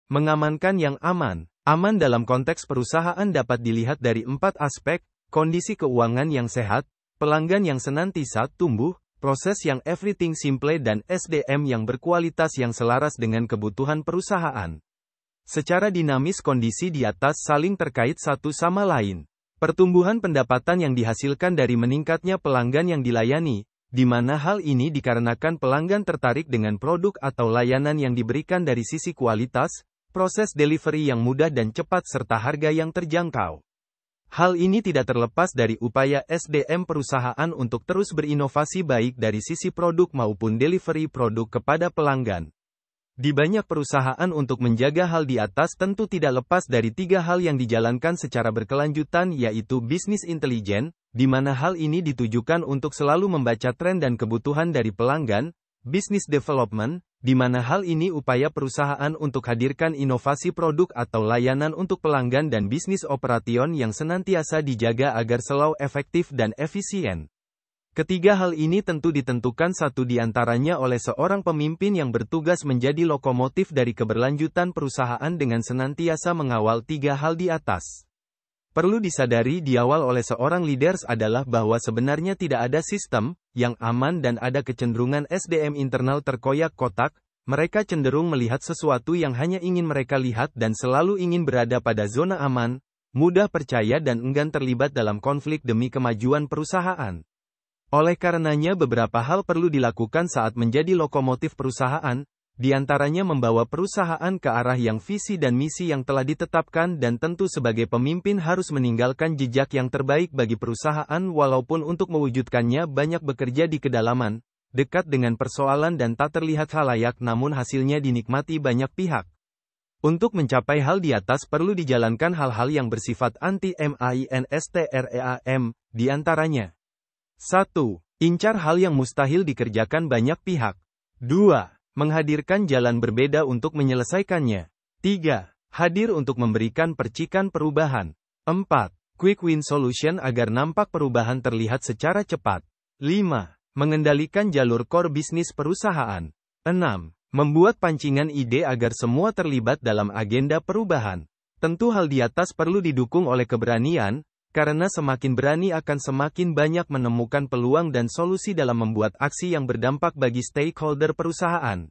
Mengamankan yang aman. Aman dalam konteks perusahaan dapat dilihat dari 4 aspek: kondisi keuangan yang sehat, pelanggan yang senantiasa tumbuh, proses yang everything simple dan SDM yang berkualitas yang selaras dengan kebutuhan perusahaan. Secara dinamis kondisi di atas saling terkait satu sama lain. Pertumbuhan pendapatan yang dihasilkan dari meningkatnya pelanggan yang dilayani, di mana hal ini dikarenakan pelanggan tertarik dengan produk atau layanan yang diberikan dari sisi kualitas, proses delivery yang mudah dan cepat serta harga yang terjangkau. Hal ini tidak terlepas dari upaya SDM perusahaan untuk terus berinovasi baik dari sisi produk maupun delivery produk kepada pelanggan. Di banyak perusahaan untuk menjaga hal di atas tentu tidak lepas dari 3 hal yang dijalankan secara berkelanjutan, yaitu bisnis intelijen, di mana hal ini ditujukan untuk selalu membaca tren dan kebutuhan dari pelanggan, business development, di mana hal ini upaya perusahaan untuk hadirkan inovasi produk atau layanan untuk pelanggan, dan bisnis operation yang senantiasa dijaga agar selalu efektif dan efisien. Ketiga hal ini tentu ditentukan satu di antaranya oleh seorang pemimpin yang bertugas menjadi lokomotif dari keberlanjutan perusahaan dengan senantiasa mengawal 3 hal di atas. Perlu disadari di awal oleh seorang leaders adalah bahwa sebenarnya tidak ada sistem yang aman dan ada kecenderungan SDM internal terkoyak-kotak. Mereka cenderung melihat sesuatu yang hanya ingin mereka lihat dan selalu ingin berada pada zona aman, mudah percaya dan enggan terlibat dalam konflik demi kemajuan perusahaan. Oleh karenanya beberapa hal perlu dilakukan saat menjadi lokomotif perusahaan, di antaranya membawa perusahaan ke arah yang visi dan misi yang telah ditetapkan, dan tentu sebagai pemimpin harus meninggalkan jejak yang terbaik bagi perusahaan walaupun untuk mewujudkannya banyak bekerja di kedalaman, dekat dengan persoalan dan tak terlihat khalayak namun hasilnya dinikmati banyak pihak. Untuk mencapai hal di atas perlu dijalankan hal-hal yang bersifat anti-mainstream, di antaranya 1. Incar hal yang mustahil dikerjakan banyak pihak. 2. Menghadirkan jalan berbeda untuk menyelesaikannya. 3. Hadir untuk memberikan percikan perubahan. 4. Quick win solution agar nampak perubahan terlihat secara cepat. 5. Mengendalikan jalur core bisnis perusahaan. 6. Membuat pancingan ide agar semua terlibat dalam agenda perubahan. Tentu hal di atas perlu didukung oleh keberanian, karena semakin berani akan semakin banyak menemukan peluang dan solusi dalam membuat aksi yang berdampak bagi stakeholder perusahaan.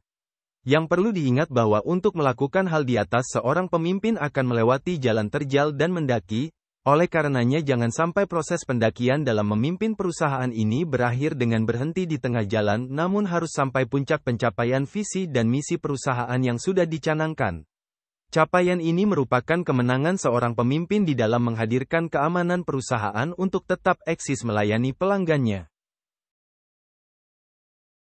Yang perlu diingat bahwa untuk melakukan hal di atas seorang pemimpin akan melewati jalan terjal dan mendaki, oleh karenanya jangan sampai proses pendakian dalam memimpin perusahaan ini berakhir dengan berhenti di tengah jalan, namun harus sampai puncak pencapaian visi dan misi perusahaan yang sudah dicanangkan. Capaian ini merupakan kemenangan seorang pemimpin di dalam menghadirkan keamanan perusahaan untuk tetap eksis melayani pelanggannya.